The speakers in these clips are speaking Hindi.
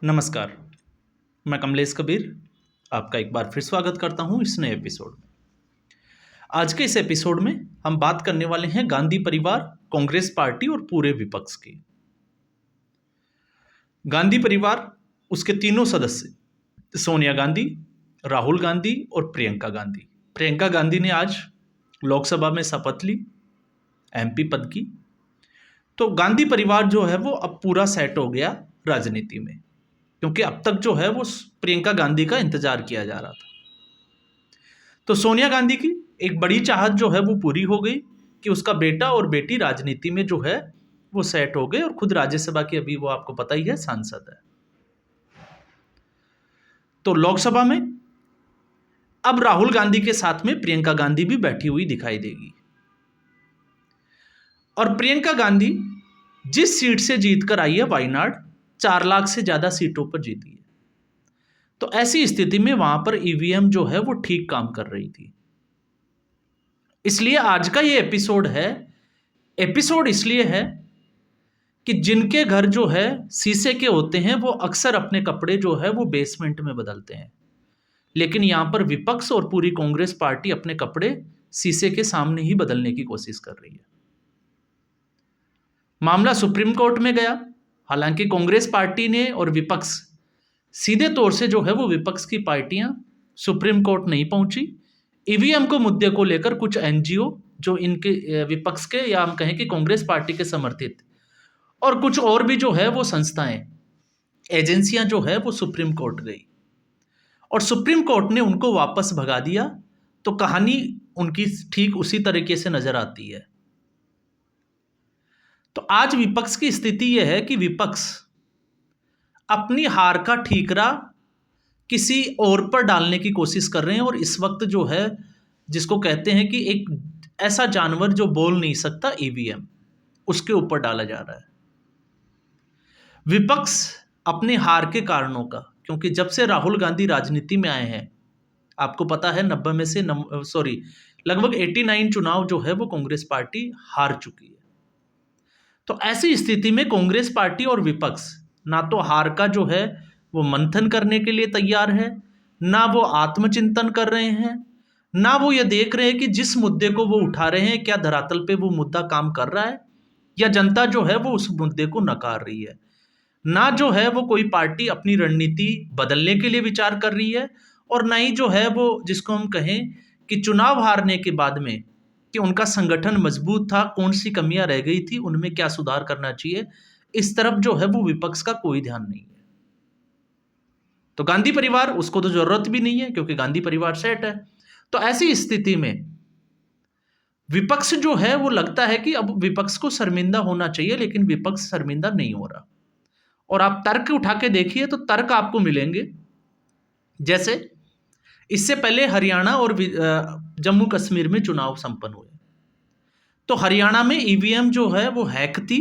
नमस्कार, मैं कमलेश कबीर आपका एक बार फिर स्वागत करता हूं इस नए एपिसोड में। आज के इस एपिसोड में हम बात करने वाले हैं गांधी परिवार, कांग्रेस पार्टी और पूरे विपक्ष की। गांधी परिवार, उसके तीनों सदस्य सोनिया गांधी, राहुल गांधी और प्रियंका गांधी। प्रियंका गांधी ने आज लोकसभा में शपथ ली एमपी पद की। तो गांधी परिवार जो है वो अब पूरा सेट हो गया राजनीति में, क्योंकि अब तक जो है वो प्रियंका गांधी का इंतजार किया जा रहा था। तो सोनिया गांधी की एक बड़ी चाहत जो है वो पूरी हो गई कि उसका बेटा और बेटी राजनीति में जो है वो सेट हो गए और खुद राज्यसभा की अभी वो आपको पता ही है सांसद है। तो लोकसभा में अब राहुल गांधी के साथ में प्रियंका गांधी भी बैठी हुई दिखाई देगी। और प्रियंका गांधी जिस सीट से जीतकर आई है वायनाड, 4 लाख से ज्यादा सीटों पर जीती है। तो ऐसी स्थिति में वहां पर ईवीएम जो है वो ठीक काम कर रही थी। इसलिए आज का ये एपिसोड इसलिए है कि जिनके घर जो है शीशे के होते हैं वो अक्सर अपने कपड़े जो है वो बेसमेंट में बदलते हैं, लेकिन यहां पर विपक्ष और पूरी कांग्रेस पार्टी अपने कपड़े शीशे के सामने ही बदलने की कोशिश कर रही है। मामला सुप्रीम कोर्ट में गया। हालांकि कांग्रेस पार्टी ने और विपक्ष सीधे तौर से जो है वो विपक्ष की पार्टियां सुप्रीम कोर्ट नहीं पहुंची। ईवीएम को मुद्दे को लेकर कुछ एनजीओ जो इनके विपक्ष के या हम कहें कि कांग्रेस पार्टी के समर्थित और कुछ और भी जो है वो संस्थाएं, एजेंसियां जो है वो सुप्रीम कोर्ट गई और सुप्रीम कोर्ट ने उनको वापस भगा दिया। तो कहानी उनकी ठीक उसी तरीके से नजर आती है। तो आज विपक्ष की स्थिति यह है कि विपक्ष अपनी हार का ठीकरा किसी और पर डालने की कोशिश कर रहे हैं और इस वक्त जो है जिसको कहते हैं कि एक ऐसा जानवर जो बोल नहीं सकता, ईवीएम, उसके ऊपर डाला जा रहा है। विपक्ष अपने हार के कारणों का, क्योंकि जब से राहुल गांधी राजनीति में आए हैं, आपको पता है 90 में से लगभग 89 चुनाव जो है वो कांग्रेस पार्टी हार चुकी है। तो ऐसी स्थिति में कांग्रेस पार्टी और विपक्ष ना तो हार का जो है वो मंथन करने के लिए तैयार है, ना वो आत्मचिंतन कर रहे हैं, ना वो ये देख रहे हैं कि जिस मुद्दे को वो उठा रहे हैं क्या धरातल पे वो मुद्दा काम कर रहा है या जनता जो है वो उस मुद्दे को नकार रही है। ना जो है वो कोई पार्टी अपनी रणनीति बदलने के लिए विचार कर रही है और ना ही जो है वो जिसको हम कहें कि चुनाव हारने के बाद में कि उनका संगठन मजबूत था, कौन सी कमियां रह गई थी, उनमें क्या सुधार करना चाहिए, इस तरफ जो है वो विपक्ष का कोई ध्यान नहीं है। तो गांधी परिवार, उसको तो जरूरत भी नहीं है क्योंकि गांधी परिवार सेट है। तो ऐसी स्थिति में विपक्ष जो है वो लगता है कि अब विपक्ष को शर्मिंदा होना चाहिए, लेकिन विपक्ष शर्मिंदा नहीं हो रहा। और आप तर्क उठा के देखिए तो तर्क आपको मिलेंगे। जैसे इससे पहले हरियाणा और जम्मू कश्मीर में चुनाव संपन्न हुए, तो हरियाणा में ईवीएम जो है वो हैक थी,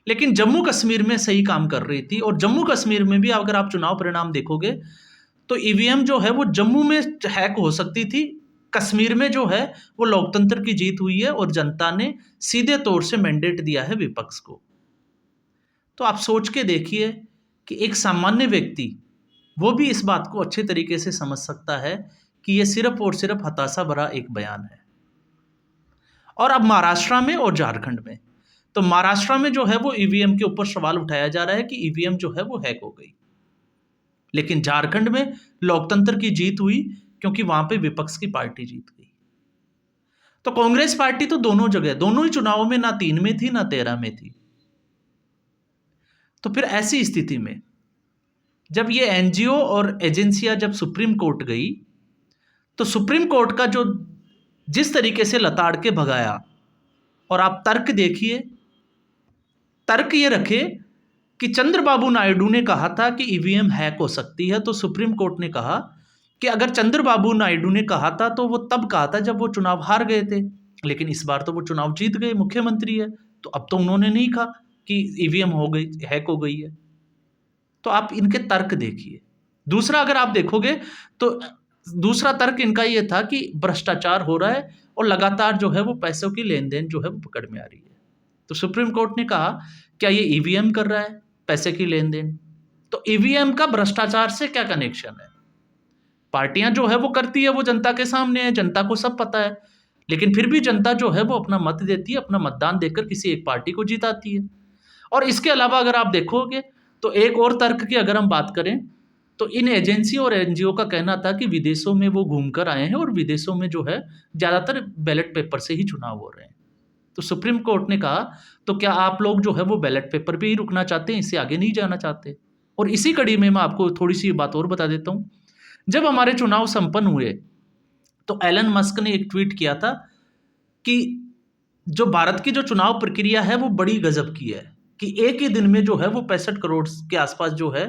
लेकिन जम्मू कश्मीर में सही काम कर रही थी। और जम्मू कश्मीर में भी अगर आप चुनाव परिणाम देखोगे तो ईवीएम जो है वो जम्मू में हैक हो सकती थी, कश्मीर में जो है वो लोकतंत्र की जीत हुई है और जनता ने सीधे तौर से मैंडेट दिया है विपक्ष को। तो आप सोच के देखिए कि एक सामान्य व्यक्ति वो भी इस बात को अच्छे तरीके से समझ सकता है कि ये सिर्फ और सिर्फ हताशा भरा एक बयान है। और अब महाराष्ट्र में और झारखंड में, तो महाराष्ट्र में जो है वो ईवीएम के ऊपर सवाल उठाया जा रहा है कि ईवीएम जो है वो हैक हो गई, लेकिन झारखंड में लोकतंत्र की जीत हुई क्योंकि वहां पे विपक्ष की पार्टी जीत गई। तो कांग्रेस पार्टी तो दोनों जगह, दोनों ही चुनावों में ना 3 में थी ना 13 में थी। तो फिर ऐसी स्थिति में जब ये एनजीओ और एजेंसियां जब सुप्रीम कोर्ट गई, तो सुप्रीम कोर्ट का जो जिस तरीके से लताड़ के भगाया, और आप तर्क देखिए, तर्क ये रखे कि चंद्रबाबू नायडू ने कहा था कि ईवीएम हैक हो सकती है, तो सुप्रीम कोर्ट ने कहा कि अगर चंद्रबाबू नायडू ने कहा था तो वो तब कहा था जब वो चुनाव हार गए थे, लेकिन इस बार तो वो चुनाव जीत गए, मुख्यमंत्री है, तो अब तो उन्होंने नहीं कहा कि ईवीएम हो गई, हैक हो गई है। तो आप इनके तर्क देखिए। दूसरा अगर आप देखोगे तो दूसरा तर्क इनका ये था कि भ्रष्टाचार हो रहा है और लगातार जो है वो पैसों की लेन देन जो है वो पकड़ में आ रही है। तो सुप्रीम कोर्ट ने कहा क्या ये ईवीएम कर रहा है पैसे की लेन देन? तो ईवीएम का भ्रष्टाचार से क्या कनेक्शन है? पार्टियां जो है वो करती है, वो जनता के सामने है, जनता को सब पता है, लेकिन फिर भी जनता जो है वो अपना मत देती है, अपना मतदान देकर किसी एक पार्टी को जिताती है। और इसके अलावा अगर आप देखोगे तो एक और तर्क की अगर हम बात करें, तो इन एजेंसियों और एनजीओ का कहना था कि विदेशों में वो घूमकर आए हैं और विदेशों में जो है ज़्यादातर बैलेट पेपर से ही चुनाव हो रहे हैं। तो सुप्रीम कोर्ट ने कहा, तो क्या आप लोग जो है वो बैलेट पेपर पे ही रुकना चाहते हैं, इससे आगे नहीं जाना चाहते? और इसी कड़ी में मैं आपको थोड़ी-सी बात और बता देता हूँ। जब हमारे चुनाव संपन्न हुए, तो एलन मस्क ने एक ट्वीट किया था कि जो भारत की जो चुनाव प्रक्रिया है वो बड़ी गजब की है, कि एक ही दिन में जो है वो 65 करोड़ के आसपास जो है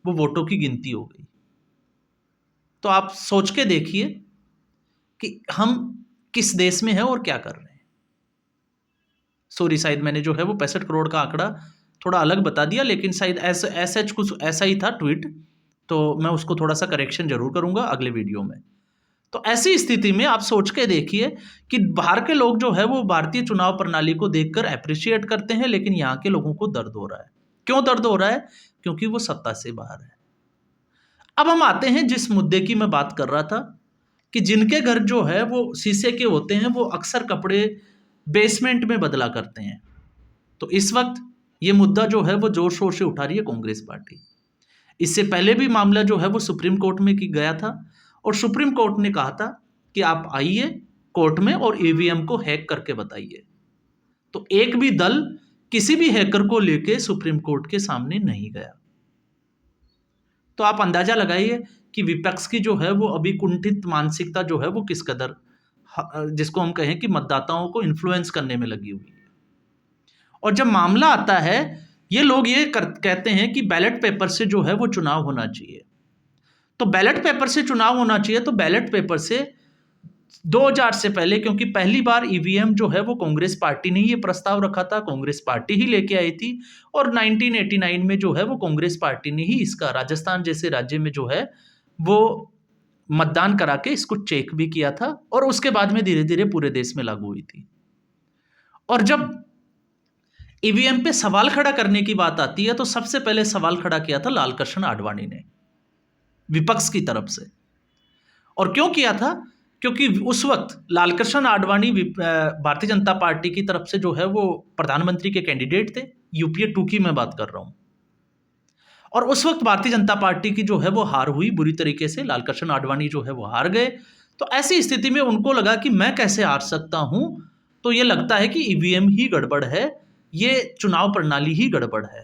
वो वोटों की गिनती हो गई। तो आप सोच के देखिए कि हम किस देश में हैं और क्या कर रहे हैं। सॉरी, शायद मैंने जो है वो 65 करोड़ का आंकड़ा थोड़ा अलग बता दिया, लेकिन शायद ऐसा कुछ ऐसा ही था ट्वीट, तो मैं उसको थोड़ा सा करेक्शन जरूर करूंगा अगले वीडियो में। तो ऐसी स्थिति में आप सोच के देखिए कि बाहर के लोग जो है वो भारतीय चुनाव प्रणाली को देखकर अप्रिशिएट करते हैं, लेकिन यहाँ के लोगों को दर्द हो रहा है। क्यों दर्द हो रहा है? क्योंकि वो सत्ता से बाहर है। अब हम आते हैं जिस मुद्दे की मैं बात कर रहा था, कि जिनके घर जो है वो शीशे के होते हैं, वो अक्सर कपड़े बेसमेंट में बदला करते हैं। तो इस वक्त ये मुद्दा जो है वो जोर शोर से उठा रही है कांग्रेस पार्टी। इससे पहले भी मामला जो है वो सुप्रीम कोर्ट में की गया था, और सुप्रीम कोर्ट ने कहा था कि आप आइए कोर्ट में और ईवीएम को हैक करके बताइए। तो एक भी दल किसी भी हैकर को लेके सुप्रीम कोर्ट के सामने नहीं गया। तो आप अंदाजा लगाइए कि विपक्ष की जो है वो अभी कुंठित मानसिकता जो है वो किस कदर, जिसको हम कहें कि मतदाताओं को इन्फ्लुएंस करने में लगी हुई है। और जब मामला आता है, ये लोग ये कहते हैं कि बैलेट पेपर से जो है वो चुनाव होना चाहिए। तो बैलेट पेपर से चुनाव होना चाहिए, तो बैलेट पेपर से 2000 से पहले, क्योंकि पहली बार ईवीएम जो है वो कांग्रेस पार्टी ने ये प्रस्ताव रखा था, कांग्रेस पार्टी ही लेके आई थी, और 1989 में जो है वो कांग्रेस पार्टी ने ही इसका राजस्थान जैसे राज्य में जो है वो मतदान करा के इसको चेक भी किया था, और उसके बाद में धीरे धीरे पूरे देश में लागू हुई थी। और जब ईवीएम पे सवाल खड़ा करने की बात आती है, तो सबसे पहले सवाल खड़ा किया था लाल कृष्ण आडवाणी ने, विपक्ष की तरफ से। और क्यों किया था? क्योंकि उस वक्त लाल कृष्ण आडवाणी भारतीय जनता पार्टी की तरफ से जो है वो प्रधानमंत्री के कैंडिडेट थे, यूपीए 2 की मैं बात कर रहा हूं। और उस वक्त भारतीय जनता पार्टी की जो है वो हार हुई बुरी तरीके से, लाल कृष्ण आडवाणी जो है वो हार गए। तो ऐसी स्थिति में उनको लगा कि मैं कैसे हार सकता हूं, तो ये लगता है कि ईवीएम ही गड़बड़ है, ये चुनाव प्रणाली ही गड़बड़ है।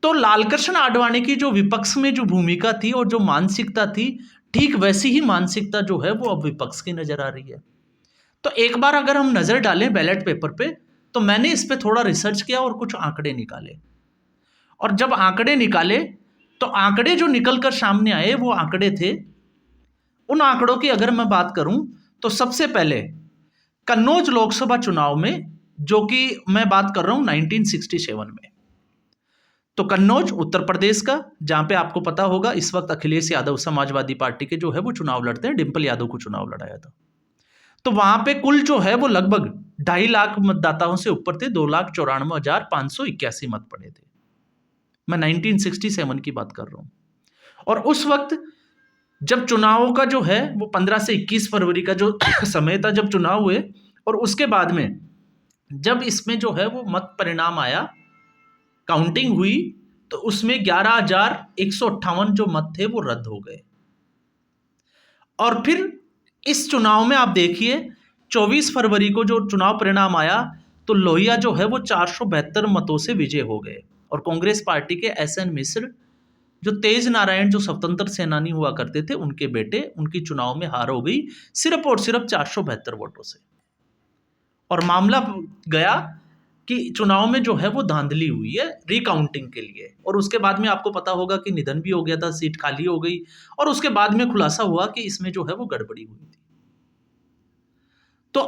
तो लालकृष्ण आडवाणी की जो विपक्ष में जो भूमिका थी और जो मानसिकता थी, ठीक वैसी ही मानसिकता जो है वो अब विपक्ष की नजर आ रही है। तो एक बार अगर हम नजर डालें बैलेट पेपर पे, तो मैंने इस पे थोड़ा रिसर्च किया और कुछ आंकड़े निकाले। और जब आंकड़े निकाले, तो आंकड़े जो निकल कर सामने आए वो आंकड़े थे, उन आंकड़ों की अगर मैं बात करूं, तो सबसे पहले कन्नौज लोकसभा चुनाव में, जो कि मैं बात कर रहा हूं 1967 में, तो कन्नौज उत्तर प्रदेश का, जहां पे आपको पता होगा इस वक्त अखिलेश यादव समाजवादी पार्टी के जो है वो चुनाव लड़ते हैं, डिंपल यादव को चुनाव लड़ाया था। तो वहां पे कुल जो है वो लगभग 2.5 लाख मतदाताओं से ऊपर थे, 2,94,581 मत पड़े थे। मैं 1967 की बात कर रहा हूं। और उस वक्त जब चुनावों का जो है वो 15 से 21 फरवरी का जो समय था जब चुनाव हुए, और उसके बाद में जब इसमें जो है वो मत परिणाम आया, काउंटिंग हुई, तो उसमें 11,158 जो मत थे वो रद्द हो गए। और फिर इस चुनाव में आप देखिए 24 फरवरी को जो चुनाव परिणाम आया, तो लोहिया जो है वो 472 मतों से विजय हो गए, और कांग्रेस पार्टी के एसएन मिश्र, जो तेज नारायण जो स्वतंत्र सेनानी हुआ करते थे, उनके बेटे, उनकी चुनाव में हार हो गई सिर्फ और सिर्फ 472 वोटों से। और मामला गया कि चुनाव में जो है वो धांधली हुई है रिकाउंटिंग के लिए, और उसके बाद में आपको पता होगा कि निधन भी हो गया था, सीट खाली हो गई, और उसके बाद में खुलासा हुआ कि इसमें जो है वो गड़बड़ी हुई थी। तो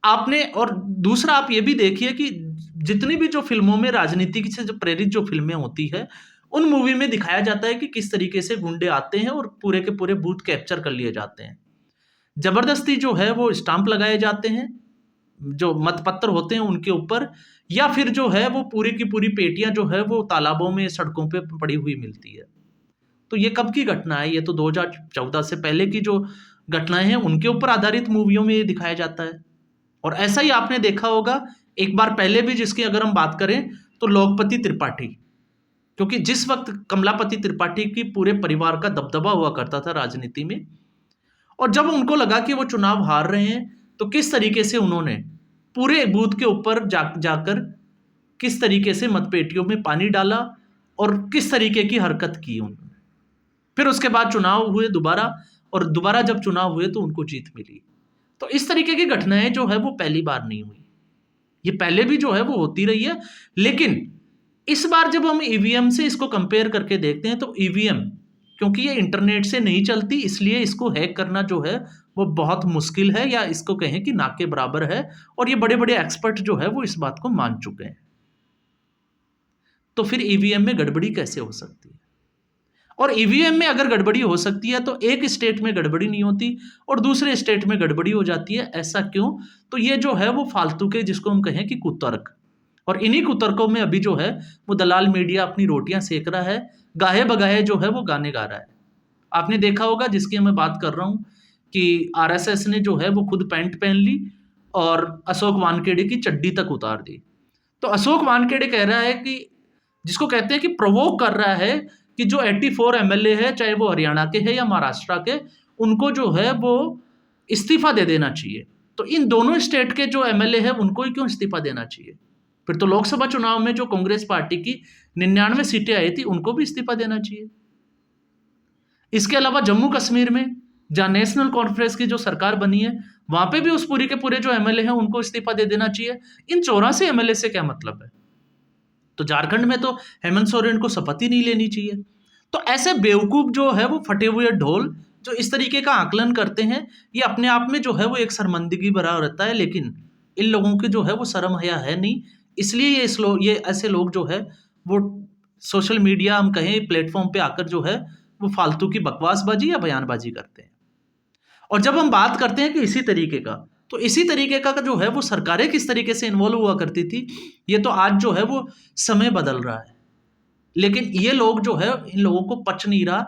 आपने, और दूसरा आप ये भी देखिए कि जितनी भी जो फिल्मों में राजनीति से जो प्रेरित जो फिल्में होती है, उन मूवी में दिखाया जाता है कि किस तरीके से गुंडे आते हैं और पूरे के पूरे बूथ कैप्चर कर लिए जाते हैं, जबरदस्ती जो है वो स्टाम्प लगाए जाते हैं, जो मतपत्र होते हैं उनके ऊपर, या फिर जो है वो पूरी की पूरी पेटियां जो है वो तालाबों में, सड़कों पे पड़ी हुई मिलती है। तो ये कब की घटना है? ये तो 2014 से पहले की जो घटनाएं हैं उनके ऊपर आधारित मूवियों में ये दिखाया जाता है। और ऐसा ही आपने देखा होगा एक बार पहले भी, जिसकी अगर हम बात करें तो लोकपति त्रिपाठी, क्योंकि जिस वक्त कमलापति त्रिपाठी की पूरे परिवार का दबदबा हुआ करता था राजनीति में, और जब उनको लगा कि वो चुनाव हार रहे हैं तो किस तरीके से उन्होंने पूरे बूथ के ऊपर जाकर किस तरीके से मतपेटियों में पानी डाला और किस तरीके की हरकत की उन्होंने। फिर उसके बाद चुनाव हुए दोबारा, और दोबारा जब चुनाव हुए तो उनको जीत मिली। तो इस तरीके की घटनाएं जो है वो पहली बार नहीं हुई, ये पहले भी जो है वो होती रही है। लेकिन इस बार जब हम ईवीएम से इसको कंपेयर करके देखते हैं तो ईवीएम, क्योंकि ये इंटरनेट से नहीं चलती, इसलिए इसको हैक करना जो है वो बहुत मुश्किल है, या इसको कहें कि ना के बराबर है। और ये बड़े बड़े एक्सपर्ट जो है वो इस बात को मान चुके हैं। तो फिर ईवीएम में गड़बड़ी कैसे हो सकती है? और ईवीएम में अगर गड़बड़ी हो सकती है तो एक स्टेट में गड़बड़ी नहीं होती और दूसरे स्टेट में गड़बड़ी हो जाती है, ऐसा क्यों? तो ये जो है वो फालतू के, जिसको हम कहें कि कुतर्क, और इन्हीं कुतर्कों में अभी जो है वो दलाल मीडिया अपनी रोटियां सेक रहा है, गाहे बगाहे जो है वो गाने गा रहा है। आपने देखा होगा, जिसकी मैं बात कर रहा हूं, कि आरएसएस ने जो है वो खुद पैंट पहन ली और अशोक वानखेड़े की चड्डी तक उतार दी। तो अशोक वानखेड़े कह रहा है कि, जिसको कहते हैं कि प्रोवोक कर रहा है, कि जो 84 एमएलए है, चाहे वो हरियाणा के हैं या महाराष्ट्र के, उनको जो है वो इस्तीफा दे देना चाहिए। तो इन दोनों स्टेट के जो एमएलए हैं उनको ही क्यों इस्तीफा देना चाहिए? फिर तो लोकसभा चुनाव में जो कांग्रेस पार्टी की 99 सीटें आई थी उनको भी इस्तीफा देना चाहिए। इसके अलावा जम्मू कश्मीर में जहां नेशनल कॉन्फ्रेंस की जो सरकार बनी है, वहां पे भी उस पूरी के पूरे जो एमएलए हैं उनको इस्तीफा दे देना चाहिए। इन 84 एमएलए से क्या मतलब है? तो झारखंड में तो हेमंत सोरेन को शपथ ही नहीं लेनी चाहिए। तो ऐसे बेवकूफ जो है वो फटे हुए ढोल जो इस तरीके का आकलन करते हैं, ये अपने आप में जो है वो एक शर्मिंदगी भरा रहता है। लेकिन इन लोगों की जो है वो शर्म हया है नहीं, इसलिए ये ऐसे लोग जो है वो सोशल मीडिया, हम कहें प्लेटफॉर्म पे आकर जो है वो फालतू की बकवासबाजी या बयानबाजी करते हैं। और जब हम बात करते हैं कि इसी तरीके का, तो इसी तरीके का जो है वो सरकारें किस तरीके से इन्वॉल्व हुआ करती थी, ये तो आज जो है वो समय बदल रहा है। लेकिन ये लोग जो है, इन लोगों को पच नहीं रहा,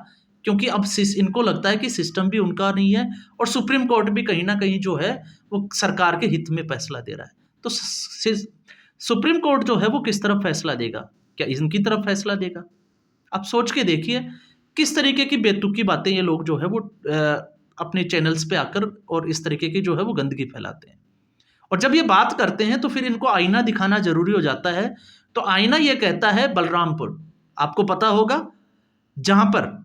क्योंकि अब इनको लगता है कि सिस्टम भी उनका नहीं है और सुप्रीम कोर्ट भी कहीं ना कहीं जो है वो सरकार के हित में फैसला दे रहा है। तो सुप्रीम कोर्ट जो है वो किस तरफ फैसला देगा? क्या इनकी तरफ फैसला देगा? आप सोच के देखिए किस तरीके की बेतुकी बातें ये लोग जो है वो अपने चैनल्स पे आकर और इस तरीके की जो है वो गंदगी फैलाते हैं। और जब ये बात करते हैं तो फिर इनको आईना दिखाना जरूरी हो जाता है। तो आईना ये कहता है बलरामपुर, आपको पता होगा, जहां पर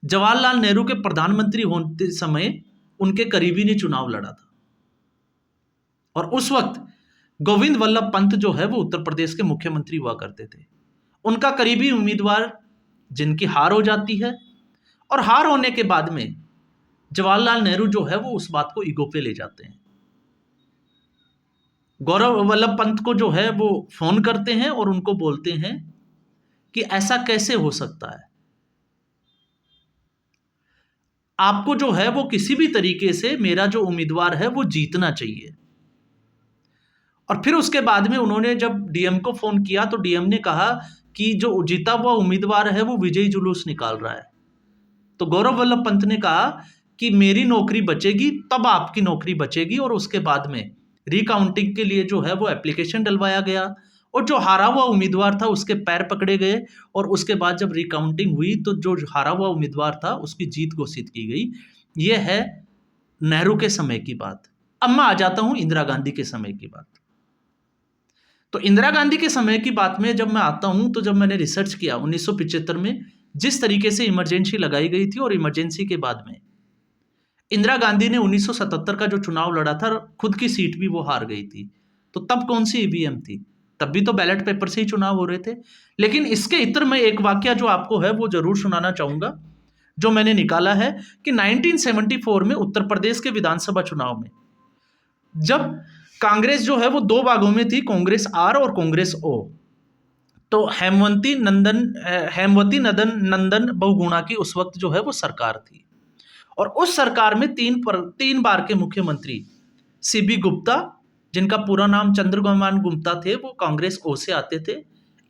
जवाहरलाल नेहरू के प्रधानमंत्री होते समय उनके करीबी ने चुनाव लड़ा था, और उस वक्त गोविंद वल्लभ पंत जो है वो उत्तर प्रदेश के मुख्यमंत्री हुआ करते थे। उनका करीबी उम्मीदवार, जिनकी हार हो जाती है, और हार होने के बाद में जवाहरलाल नेहरू जो है वो उस बात को ईगो पे ले जाते हैं। गौरव वल्लभ पंत को जो है वो फोन करते हैं और उनको बोलते हैं कि ऐसा कैसे हो सकता है, आपको जो है वो किसी भी तरीके से मेरा जो उम्मीदवार है वो जीतना चाहिए। और फिर उसके बाद में उन्होंने जब डीएम को फोन किया तो डीएम ने कहा कि जो जीता हुआ उम्मीदवार है वो विजयी जुलूस निकाल रहा है। तो गौरव वल्लभ पंत ने कहा कि मेरी नौकरी बचेगी तब आपकी नौकरी बचेगी, और उसके बाद में रिकाउंटिंग के लिए जो है वो एप्लीकेशन डलवाया गया, और जो हारा हुआ उम्मीदवार था उसके पैर पकड़े गए, और उसके बाद जब रिकाउंटिंग हुई तो जो हारा हुआ उम्मीदवार था उसकी जीत घोषित की गई। यह है नेहरू के समय की बात। अब मैं आ जाता हूं इंदिरा गांधी के समय की बात। तो इंदिरा गांधी के समय की बात में जब मैं आता हूं, तो जब मैंने रिसर्च किया 1975 में जिस तरीके से इमरजेंसी लगाई गई थी, और इमरजेंसी के बाद में इंदिरा गांधी ने 1977 का जो चुनाव लड़ा था, खुद की सीट भी वो हार गई थी। तो तब कौन सी ईवीएम थी? तब भी तो बैलेट पेपर से ही चुनाव हो रहे थे। लेकिन इसके इतर में एक वाकया जो आपको है वो जरूर सुनाना चाहूंगा, जो मैंने निकाला है कि 1974 में उत्तर प्रदेश के विधानसभा चुनाव में जब कांग्रेस जो है वो दो भागों में थी, कांग्रेस आर और कांग्रेस ओ। तो हेमवती नंदन बहुगुणा की उस वक्त जो है वो सरकार थी, और उस सरकार में तीन बार के मुख्यमंत्री सीबी गुप्ता, जिनका पूरा नाम चंद्रगोपाल गुप्ता थे, वो कांग्रेस ओ से आते थे,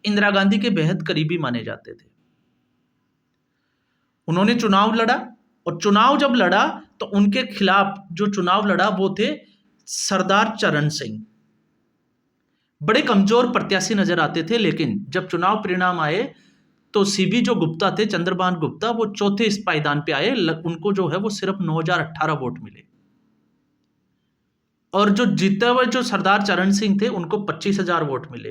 इंदिरा गांधी के बेहद करीबी माने जाते थे। उन्होंने चुनाव लड़ा, और चुनाव जब लड़ा तो उनके खिलाफ जो चुनाव लड़ा वो थे सरदार चरण सिंह। बड़े कमजोर प्रत्याशी नजर आते थे, लेकिन जब चुनाव परिणाम आए तो सीबी जो गुप्ता थे, चंद्रभान गुप्ता, वो चौथे इस पायदान पे आए। उनको जो है वो सिर्फ 9018 वोट मिले, और जो जीते हुए जो सरदार चरण सिंह थे उनको 25,000 वोट मिले।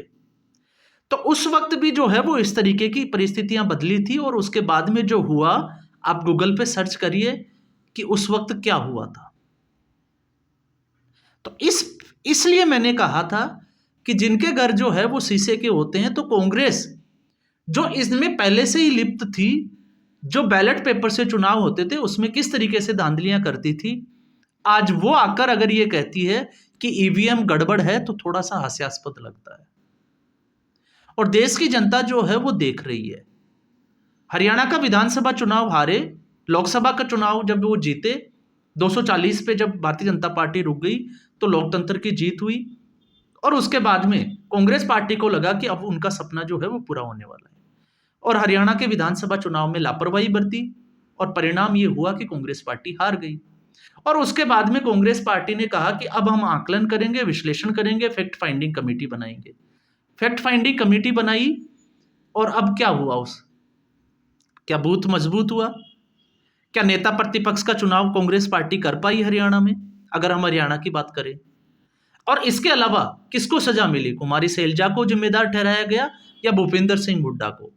तो उस वक्त भी जो है वो इस तरीके की परिस्थितियां बदली थी। और उसके बाद में जो हुआ, आप गूगल पे सर्च करिए कि उस वक्त क्या हुआ था। तो इसलिए मैंने कहा था कि जिनके घर जो है वो शीशे के होते हैं, तो कांग्रेस जो इसमें पहले से ही लिप्त थी, जो बैलेट पेपर से चुनाव होते थे उसमें किस तरीके से धांधलियां करती थी, आज वो आकर अगर ये कहती है कि ईवीएम गड़बड़ है, तो थोड़ा सा हास्यास्पद लगता है। और देश की जनता जो है वो देख रही है। हरियाणा का विधानसभा चुनाव हारे, लोकसभा का चुनाव जब वो जीते, 240 पे जब भारतीय जनता पार्टी रुक गई तो लोकतंत्र की जीत हुई। और उसके बाद में कांग्रेस पार्टी को लगा कि अब उनका सपना जो है वो पूरा होने वाला है, और हरियाणा के विधानसभा चुनाव में लापरवाही बरती, और परिणाम ये हुआ कि कांग्रेस पार्टी हार गई। और उसके बाद में कांग्रेस पार्टी ने कहा कि अब हम आकलन करेंगे, विश्लेषण करेंगे, फैक्ट फाइंडिंग कमेटी बनाएंगे। फैक्ट फाइंडिंग कमेटी बनाई, और अब क्या हुआ? क्या बूथ मजबूत हुआ? क्या नेता प्रतिपक्ष का चुनाव कांग्रेस पार्टी कर पाई हरियाणा में, अगर हम हरियाणा की बात करें? और इसके अलावा किसको सजा मिली? कुमारी सैलजा को जिम्मेदार ठहराया गया या भूपेंद्र सिंह हुड्डा को?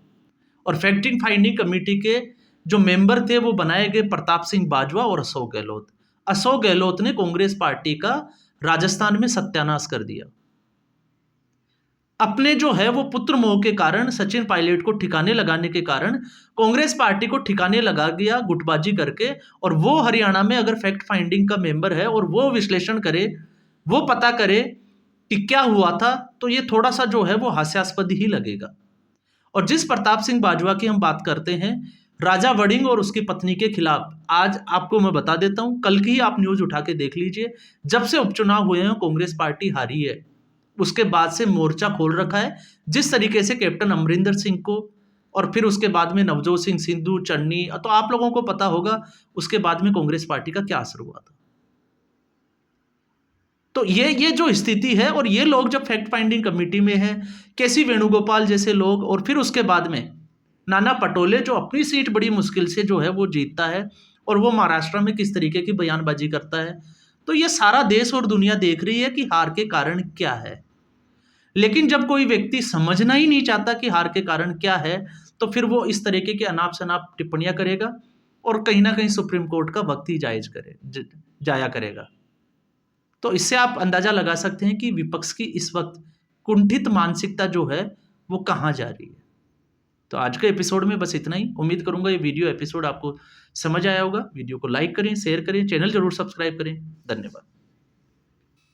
और फैक्ट फाइंडिंग कमेटी के जो मेंबर थे वो बनाए गए प्रताप सिंह बाजवा और अशोक गहलोत। अशोक गहलोत ने कांग्रेस पार्टी का राजस्थान में सत्यानाश कर दिया। अपने जो है वो पुत्र मोह के कारण, सचिन पायलट को ठिकाने लगाने के कारण कांग्रेस पार्टी को ठिकाने लगा गया गुटबाजी करके। और वो हरियाणा में अगर फैक्ट फाइंडिंग का मेंबर है और वो विश्लेषण करे, वो पता करे कि क्या हुआ था, तो ये थोड़ा सा जो है वो हास्यास्पद ही लगेगा। और जिस प्रताप सिंह बाजवा की हम बात करते हैं, राजा वड़िंग और उसकी पत्नी के खिलाफ, आज आपको मैं बता देता हूं, कल की ही आप न्यूज उठा के देख लीजिए, जब से उपचुनाव हुए हैं कांग्रेस पार्टी हारी है, उसके बाद से मोर्चा खोल रखा है। जिस तरीके से कैप्टन अमरिंदर सिंह को, और फिर उसके बाद में नवजोत सिंह सिद्धू, चन्नी, तो आप लोगों को पता होगा उसके बाद में कांग्रेस पार्टी का क्या असर हुआ था। तो ये जो स्थिति है, और ये लोग जब फैक्ट फाइंडिंग कमेटी में है, केसी वेणुगोपाल जैसे लोग, और फिर उसके बाद में नाना पटोले जो अपनी सीट बड़ी मुश्किल से जो है वो जीतता है, और वो महाराष्ट्र में किस तरीके की बयानबाजी करता है, तो ये सारा देश और दुनिया देख रही है कि हार के कारण क्या है। लेकिन जब कोई व्यक्ति समझना ही नहीं चाहता कि हार के कारण क्या है, तो फिर वो इस तरीके के अनाप शनाप टिप्पणियां करेगा, और कहीं ना कहीं सुप्रीम कोर्ट का वक्त ही जाया करेगा। तो इससे आप अंदाजा लगा सकते हैं कि विपक्ष की इस वक्त कुंठित मानसिकता जो है वो कहाँ जा रही है। तो आज के एपिसोड में बस इतना ही। उम्मीद करूंगा ये वीडियो एपिसोड आपको समझ आया होगा। वीडियो को लाइक करें, शेयर करें, चैनल जरूर सब्सक्राइब करें। धन्यवाद।